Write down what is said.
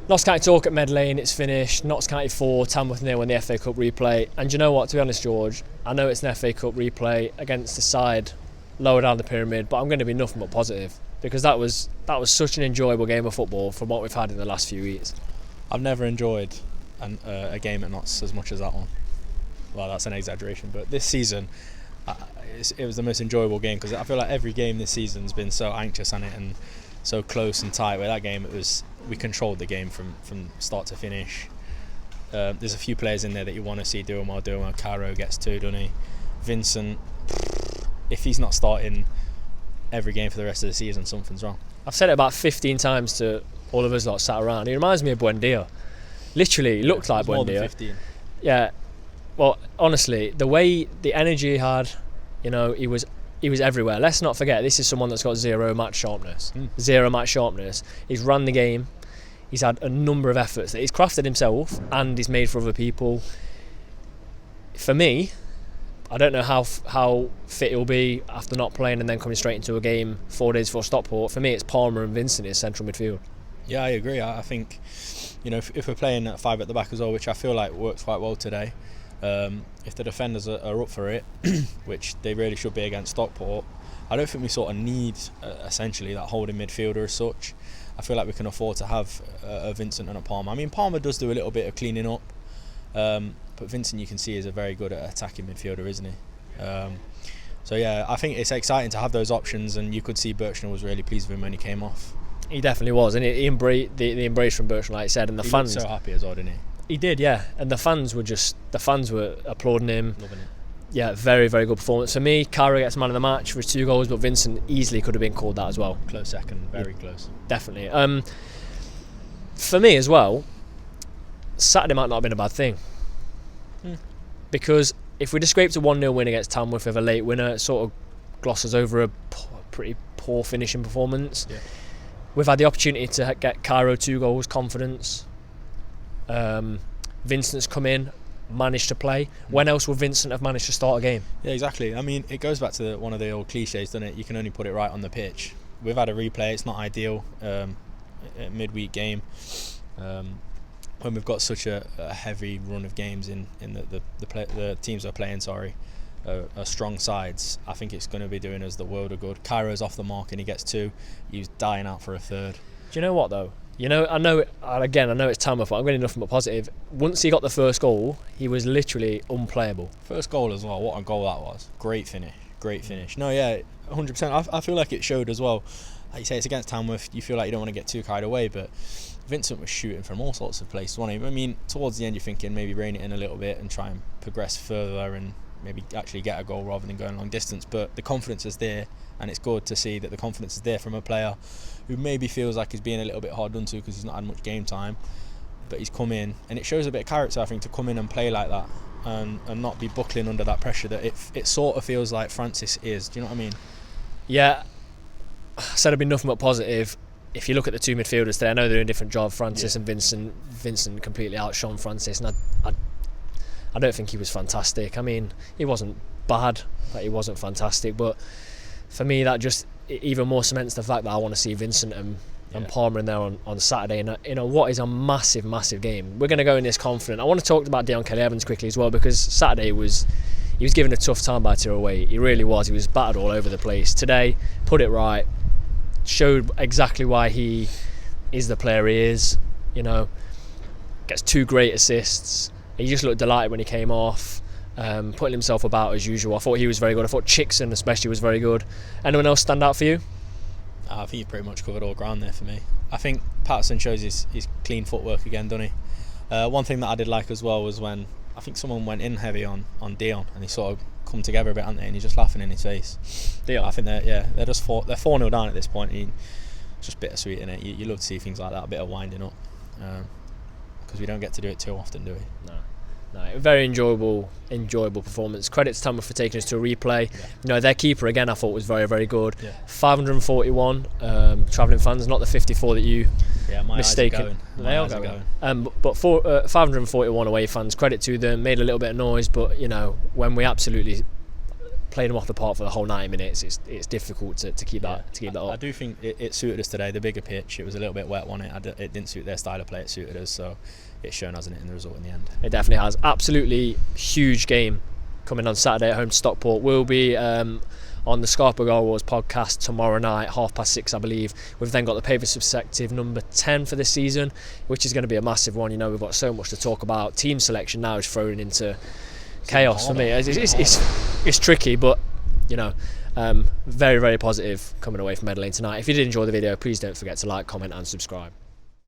Notts County talk at Medley and it's finished. Notts County 4, Tamworth 0 in the FA Cup replay. And you know what, to be honest, George, I know it's an FA Cup replay against the side lower down the pyramid, but I'm going to be nothing but positive because that was such an enjoyable game of football from what we've had in the last few weeks. I've never enjoyed a game at Notts as much as that one. Well, that's an exaggeration, but this season it was the most enjoyable game because I feel like every game this season's been so anxious on it and so close and tight. Where that game, we controlled the game from start to finish. There's a few players in there that you want to see doing well. Caro gets two, doesn't he? Vincent, if he's not starting every game for the rest of the season, something's wrong. I've said it about 15 times to all of us lot sat around. He reminds me of Buendia. Literally, he looked like Buendia. More than 15. Yeah. Well, honestly, the way the energy he had, he was everywhere. Let's not forget, this is someone that's got zero match sharpness. Zero match sharpness. He's run the game. He's had a number of efforts that he's crafted himself and he's made for other people. For me, I don't know how fit he'll be after not playing and then coming straight into a game 4 days before Stockport. For me, it's Palmer and Vincent as central midfield. Yeah, I agree. I think, if we're playing at 5 at the back as well, which I feel like works quite well today, if the defenders are up for it, which they really should be against Stockport, I don't think we sort of need essentially that holding midfielder as such. I feel like we can afford to have a Vincent and a Palmer. I mean, Palmer does do a little bit of cleaning up, but Vincent you can see is a very good at attacking midfielder, isn't he? So yeah, I think it's exciting to have those options, and you could see Birchnell was really pleased with him when he came off. He definitely was, and he embraced the embrace from Birchnell, like I said, and the fans. He looked so happy as well, didn't he? He did, yeah, and the fans were applauding him. Loving it. Yeah, very, very good performance. For me, Caro gets man of the match for his 2 goals, but Vincent easily could have been called that as well. Close second, very close. Definitely. For me as well, Saturday might not have been a bad thing. Because if we'd have scraped a 1-0 win against Tamworth with a late winner, it sort of glosses over a pretty poor finishing performance. Yeah. We've had the opportunity to get Caro 2 goals, confidence. Vincent's come in, managed to play. When else would Vincent have managed to start a game? Yeah, exactly. I mean, it goes back to one of the old cliches, doesn't it? You can only put it right on the pitch. We've had a replay. It's not ideal. A midweek game. When we've got such a heavy run of games in the teams are playing, are strong sides, I think it's going to be doing us the world of good. Cairo's off the mark and he gets 2. He was dying out for a 3rd. Do you know what though? I know it's Tamworth, but I'm going to nothing but positive. Once he got the first goal, he was literally unplayable. First goal as well, what a goal that was. Great finish. No, yeah, 100%. I feel like it showed as well. Like you say, it's against Tamworth, you feel like you don't want to get too carried away, but Vincent was shooting from all sorts of places, wasn't he? I mean, towards the end you're thinking maybe rein it in a little bit and try and progress further and maybe actually get a goal rather than going long distance, but the confidence is there, and it's good to see that the confidence is there from a player who maybe feels like he's being a little bit hard done to because he's not had much game time, but he's come in, and it shows a bit of character, I think, to come in and play like that and not be buckling under that pressure that it sort of feels like Francis is. Do you know what I mean? Yeah, I said I'd be nothing but positive. If you look at the 2 midfielders today, I know they're doing a different job, Francis and Vincent. Vincent completely outshone Francis, and I don't think he was fantastic. I mean, he wasn't bad, but he wasn't fantastic. But for me, that just even more cements the fact that I want to see Vincent and Palmer in there on Saturday in what is a massive, massive game. We're going to go in this confident. I want to talk about Dion Kelly-Evans quickly as well, because Saturday he was given a tough time by Tirraway. He really was. He was battered all over the place. Today, put it right, showed exactly why he is the player he is. Gets 2 great assists. He just looked delighted when he came off, putting himself about as usual. I thought he was very good. I thought Chickson especially was very good. Anyone else stand out for you? I think you've pretty much covered all ground there for me. I think Patterson shows his clean footwork again, doesn't he? One thing that I did like as well was when I think someone went in heavy on Dion, and he sort of come together a bit, haven't they? And he's just laughing in his face. Dion. I think they're 4-0 down at this point. It's just bittersweet, innit? You love to see things like that, a bit of winding up, because we don't get to do it too often, do we? No, very enjoyable performance. Credit to Tamworth for taking us to a replay. Yeah. Their keeper again I thought was very, very good. Yeah. 541 travelling fans, not the 54 that you mistaken. My eyes are going. But 541 away fans. Credit to them. Made a little bit of noise, but when we absolutely playing them off the park for the whole 90 minutes, it's difficult to keep that up. I do think it suited us today. The bigger pitch, it was a little bit wet, wasn't it? It didn't suit their style of play. It suited us, so it's shown, hasn't it, in the result in the end. It definitely has. Absolutely huge game coming on Saturday at home to Stockport. We'll be on the Scarpa Goal Wars podcast tomorrow night, 6:30 I believe. We've then got the Pavers Perspective number 10 for this season, which is going to be a massive one. You know, we've got so much to talk about. Team selection now is thrown into chaos for me. It's tricky, but you know, very, very positive coming away from Ed Lane tonight. If you did enjoy the video, please don't forget to like, comment and subscribe.